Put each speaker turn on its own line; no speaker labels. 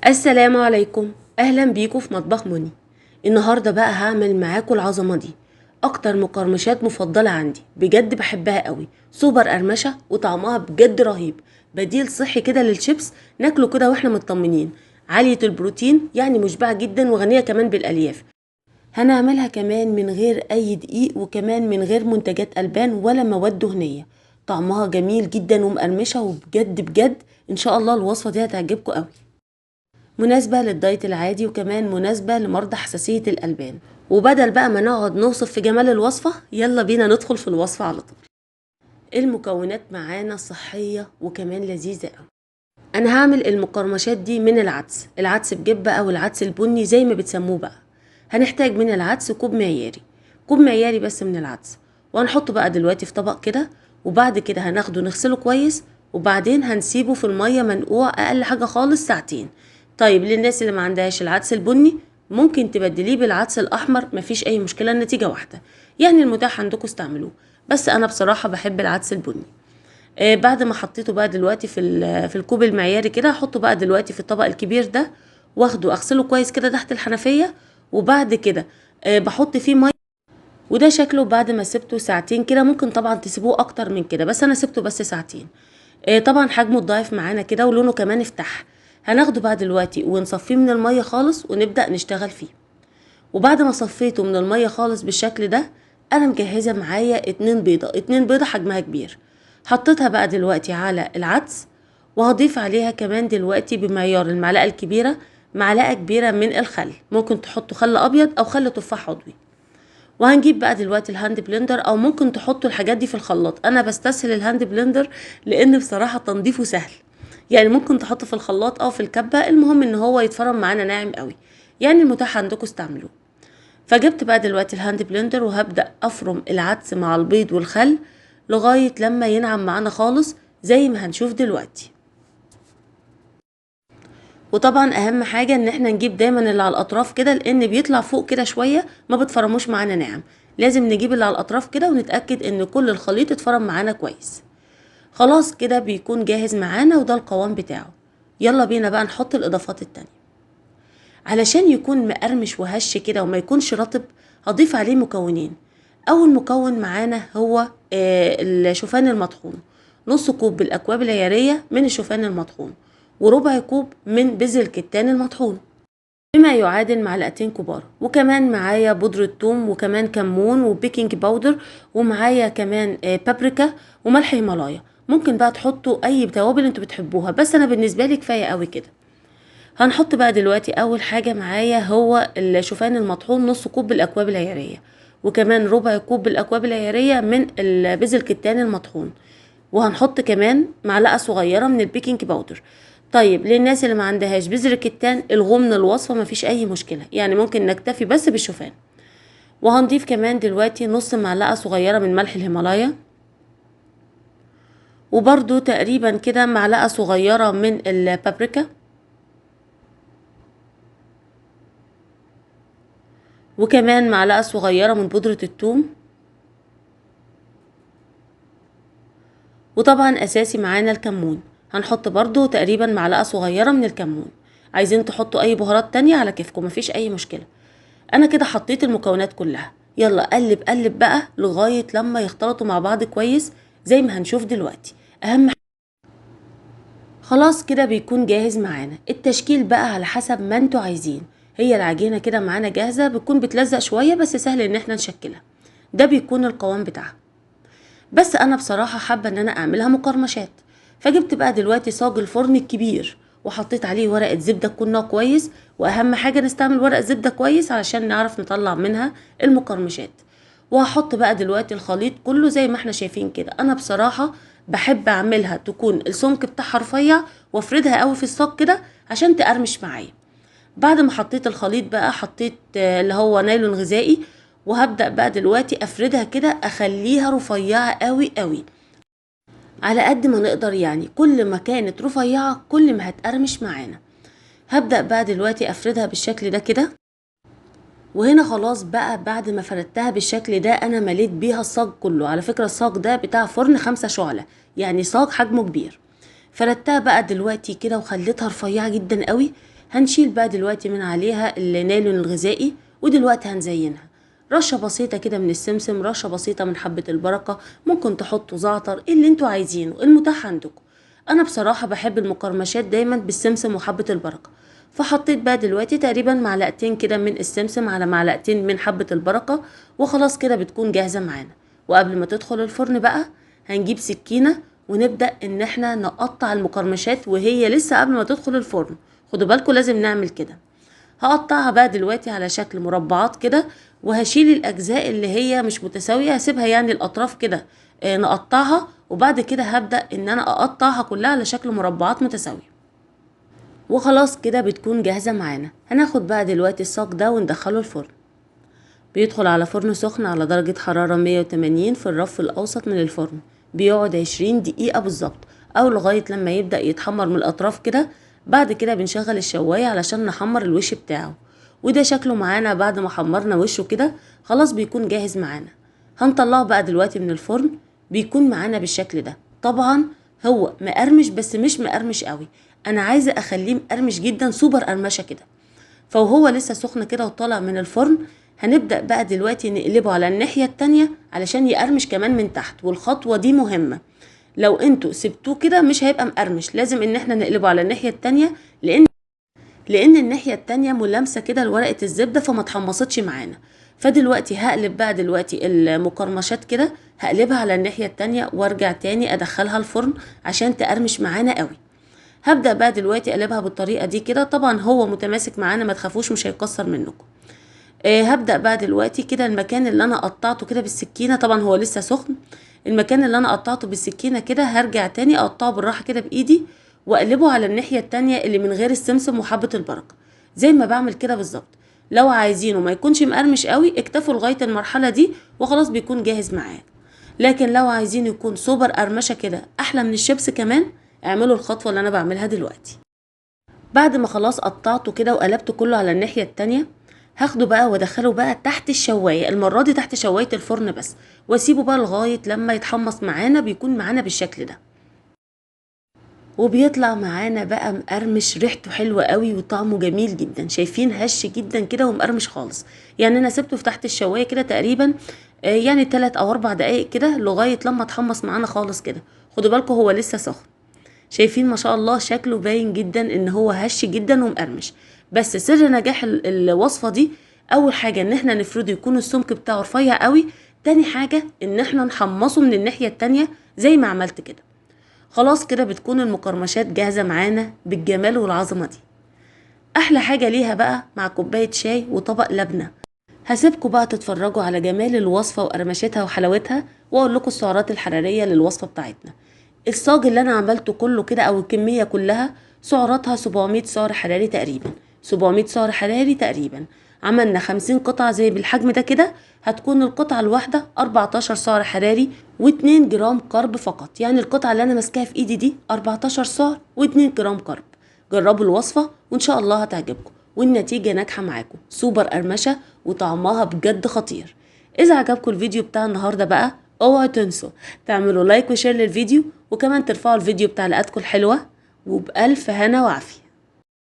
السلام عليكم. اهلا بيكم في مطبخ مني. النهارده بقى هعمل معاكم العظمه دي، اكتر مقرمشات مفضله عندي، بجد بحبها قوي. سوبر قرمشه وطعمها بجد رهيب، بديل صحي كده للشيبس، ناكله كده واحنا مطمنين. عاليه البروتين يعني مشبعه جدا وغنيه كمان بالالياف. هنعملها كمان من غير اي دقيق وكمان من غير منتجات البان ولا مواد دهنيه. طعمها جميل جدا ومقرمشه، وبجد بجد ان شاء الله الوصفه دي هتعجبكم قوي. مناسبة للدايت العادي وكمان مناسبة لمرضى حساسية الألبان. وبدل بقى ما نقعد نوصف في جمال الوصفة، يلا بينا ندخل في الوصفة على طول. المكونات معانا صحية وكمان لذيذة قوي. أنا هعمل المقرمشات دي من العدس بجبة أو العدس البني زي ما بتسموه بقى. هنحتاج من العدس كوب معياري، كوب معياري بس من العدس. وهنحطه بقى دلوقتي في طبق كده، وبعد كده هناخده نغسله كويس، وبعدين هنسيبه في المية منقوع أقل حاجة خالص ساعتين. طيب للناس اللي ما عندهاش العدس البني، ممكن تبدليه بالعدس الأحمر، مفيش أي مشكلة، النتيجة واحدة. يعني المتاح عندكم استعملوه، بس أنا بصراحة بحب العدس البني. بعد ما حطيته بقى دلوقتي في الكوب المعياري كده، هحطه بقى دلوقتي في الطبق الكبير ده، واخده اغسله كويس كده تحت الحنفية. وبعد كده بحط فيه ميه. وده شكله بعد ما سبته ساعتين كده. ممكن طبعا تسيبوه اكتر من كده، بس انا سبته بس ساعتين. طبعا حجمه اتضاعف معانا كده ولونه كمان افتح. هناخده بقى دلوقتي ونصفيه من الميه خالص ونبدأ نشتغل فيه. وبعد ما صفيته من الميه خالص بالشكل ده، انا مجهزه معايا 2 بيضه حجمها كبير. حطيتها بقى دلوقتي على العدس، وهضيف عليها كمان دلوقتي بمعيار المعلقه الكبيره معلقه كبيره من الخل. ممكن تحطوا خل ابيض او خل تفاح عضوي. وهنجيب بقى دلوقتي الهاند بلندر، او ممكن تحطوا الحاجات دي في الخلاط. انا بستسهل الهاند بلندر لان بصراحه تنظيفه سهل. يعني ممكن تحطه في الخلاط او في الكبه، المهم ان هو يتفرم معانا ناعم قوي. يعني المتاح عندكم استعملوه. فجبت بقى دلوقتي الهاند بلندر، وهبدأ افرم العدس مع البيض والخل لغاية لما ينعم معانا خالص زي ما هنشوف دلوقتي. وطبعا اهم حاجة ان احنا نجيب دايما اللي على الاطراف كده، لان بيطلع فوق كده شوية ما بتفرموش معانا ناعم. لازم نجيب اللي على الاطراف كده ونتأكد ان كل الخليط اتفرم معانا كويس. خلاص كده بيكون جاهز معانا، وده القوام بتاعه. يلا بينا بقى نحط الاضافات التانية. علشان يكون مقرمش وهش كده وما يكونش رطب، هضيف عليه مكونين. اول مكون معانا هو الشوفان المطحون. نص كوب بالاكواب العيارية من الشوفان المطحون، وربع كوب من بذر الكتان المطحون، بما يعادل معلقتين كبار. وكمان معايا بودرة ثوم وكمان كمون وبيكنج باودر، ومعايا كمان بابريكا وملح هيمالايا. ممكن بقى تحطوا اي توابل انتوا بتحبوها، بس انا بالنسبة لي كفاية قوي كده. هنحط بقى دلوقتي اول حاجة معايا هو الشوفان المطحون، نص كوب بالاكواب العيارية، وكمان ربع كوب بالاكواب العيارية من بذر الكتان المطحون. وهنحط كمان معلقة صغيرة من البيكنج باودر. طيب للناس اللي ما عندهاش بذر الكتان، الغوه من الوصفة مفيش اي مشكلة، يعني ممكن نكتفي بس بالشوفان. وهنضيف كمان دلوقتي نص معلقة صغيرة من ملح الهيمالايا، وبرده تقريبا كده معلقة صغيرة من البابريكا، وكمان معلقة صغيرة من بودرة الثوم. وطبعا اساسي معانا الكمون، هنحط برضو تقريبا معلقة صغيرة من الكمون. عايزين تحطوا اي بهارات تانية على كيفكم، مفيش اي مشكلة. انا كده حطيت المكونات كلها. يلا قلب قلب بقى لغاية لما يختلطوا مع بعض كويس زي ما هنشوف دلوقتي. خلاص كده بيكون جاهز معانا. التشكيل بقى على حسب ما انتوا عايزين. هي العجينة كده معانا جاهزة، بتكون بتلزق شوية بس سهل ان احنا نشكلها. ده بيكون القوام بتاعها. بس انا بصراحة حابة ان انا اعملها مقرمشات. فجبت بقى دلوقتي صاج الفرن الكبير، وحطيت عليه ورقة زبدة تكون نوع كويس. واهم حاجة نستعمل ورق زبدة كويس علشان نعرف نطلع منها المقرمشات. وهحط بقى دلوقتي الخليط كله زي ما احنا شايفين كده. انا بصراحة بحب اعملها تكون السمك بتاعها رفيع، وافردها قوي في الصاج كده عشان تقرمش معايا. بعد ما حطيت الخليط بقى، حطيت اللي هو نايلون غذائي، وهبدأ بقى دلوقتي افردها كده، اخليها رفيعة قوي قوي على قد ما نقدر. يعني كل ما كانت رفيعة كل ما هتقرمش معانا. هبدأ بقى دلوقتي افردها بالشكل ده كده. وهنا خلاص بقى بعد ما فردتها بالشكل ده، انا مليت بيها الصاج كله. على فكرة الصاج ده بتاع فرن 5 شعلة، يعني صاج حجمه كبير. فردتها بقى دلوقتي كده وخليتها رفيعة جدا قوي. هنشيل بقى دلوقتي من عليها النايلون الغذائي، ودلوقتي هنزينها رشة بسيطة كده من السمسم، رشة بسيطة من حبة البركة، ممكن تحطوا زعتر اللي انتوا عايزينه المتاح عندكم. انا بصراحة بحب المقرمشات دايما بالسمسم وحبة البركة، فحطيت بقى دلوقتي تقريبا معلقتين كده من السمسم على معلقتين من حبة البركة، وخلاص كده بتكون جاهزة معانا. وقبل ما تدخل الفرن بقى هنجيب سكينة ونبدأ ان احنا نقطع المقرمشات وهي لسه قبل ما تدخل الفرن. خدوا بالكم لازم نعمل كده. هقطعها بقى دلوقتي على شكل مربعات كده، وهشيل الاجزاء اللي هي مش متساوية، هسيبها يعني الاطراف كده نقطعها، وبعد كده هبدأ ان انا اقطعها كلها على شكل مربعات متساوية. وخلاص كده بتكون جاهزة معانا. هناخد بقى دلوقتي الصاج ده وندخله الفرن. بيدخل على فرن سخن على درجة حرارة 180 في الرف الأوسط من الفرن، بيقعد 20 دقيقة بالظبط، أو لغاية لما يبدأ يتحمر من الأطراف كده. بعد كده بنشغل الشواية علشان نحمر الوش بتاعه. وده شكله معانا بعد ما حمرنا وشه كده، خلاص بيكون جاهز معانا. هنطلعه بقى دلوقتي من الفرن، بيكون معانا بالشكل ده. طبعا هو مقرمش بس مش مقرمش قوي، أنا عايزة أخليه مقرمش جدا، سوبر قرمشة كده. فوهو لسه سخن كده وطالع من الفرن، هنبدأ بقى دلوقتي نقلبه على الناحية التانية علشان يقرمش كمان من تحت. والخطوة دي مهمة، لو انتوا سبتوه كده مش هيبقى مقرمش، لازم ان احنا نقلبه على الناحية التانية، لان الناحية التانية ملامسة كده لورقة الزبدة فما اتحمصتش معانا. فدلوقتي هقلب بقى دلوقتي المقرمشات كده، هقلبها على الناحية التانية وارجع تاني ادخلها الفرن عشان تقرمش معانا قوي. هبدأ بقى دلوقتي اقلبها بالطريقة دي كده، طبعا هو متماسك معانا ما تخافوش مش هيكسر منكم. هبدأ بقى دلوقتي كده المكان اللي انا قطعته كده بالسكينة، طبعا هو لسه سخن، المكان اللي انا قطعته بالسكينة كده هرجع تاني اقطعه بالراحة كده بايدي، واقلبه على الناحية التانية اللي من غير السمسم وحبة البركة زي ما بعمل كده بالظبط. لو عايزينه ما يكونش مقرمش قوي اكتفوا لغاية المرحلة دي وخلاص بيكون جاهز معاك. لكن لو عايزين يكون سوبر قرمشة كده احلى من الشيبس كمان، اعملوا الخطوة اللي انا بعملها دلوقتي. بعد ما خلاص قطعته كده وقلبته كله على الناحية التانية، هاخده بقى وادخله بقى تحت الشواية، المرة دي تحت شواية الفرن بس، واسيبه بقى لغاية لما يتحمص معانا، بيكون معانا بالشكل ده. وبيطلع معانا بقى مقرمش، ريحته حلوة قوي وطعمه جميل جدا. شايفين هش جدا كده ومقرمش خالص. يعني انا سبته في تحت الشواية كده تقريبا يعني 3 أو 4 دقايق كده لغاية لما اتحمص معانا خالص كده. خدوا بالكم هو لسه سخن. شايفين ما شاء الله شكله باين جدا ان هو هش جدا ومقرمش. بس سر نجاح الوصفة دي، اول حاجة ان احنا نفرده يكون السمك بتاعه رفيع قوي، تاني حاجة ان احنا نحمصه من الناحية التانية زي ما عملت كده. خلاص كده بتكون المقرمشات جاهزة معانا بالجمال والعظمة دي. احلى حاجة ليها بقى مع كوباية شاي وطبق لبنة. هسيبكم بقى تتفرجوا على جمال الوصفة وقرمشتها وحلاوتها، واقول لكم السعرات الحرارية للوصفة بتاعتنا. الصاج اللي انا عملته كله كده او الكمية كلها سعراتها 700 سعر حراري تقريبا، 700 سعر حراري تقريبا. عملنا 50 قطعة زي بالحجم ده كده، هتكون القطعة الواحدة 14 سعر حراري و2 جرام كارب فقط. يعني القطعة اللي انا ماسكاها في ايدي دي 14 سعر و2 جرام كارب. جربوا الوصفة وان شاء الله هتعجبكم، والنتيجة ناجحة معاكم، سوبر قرمشة وطعمها بجد خطير. اذا عجبكم الفيديو بتاع النهاردة بقى اوعوا تنسوا تعملوا لايك وشير للفيديو، وكمان ترفعوا الفيديو بتعليقاتكم الحلوة، وبألف هنا وعافية.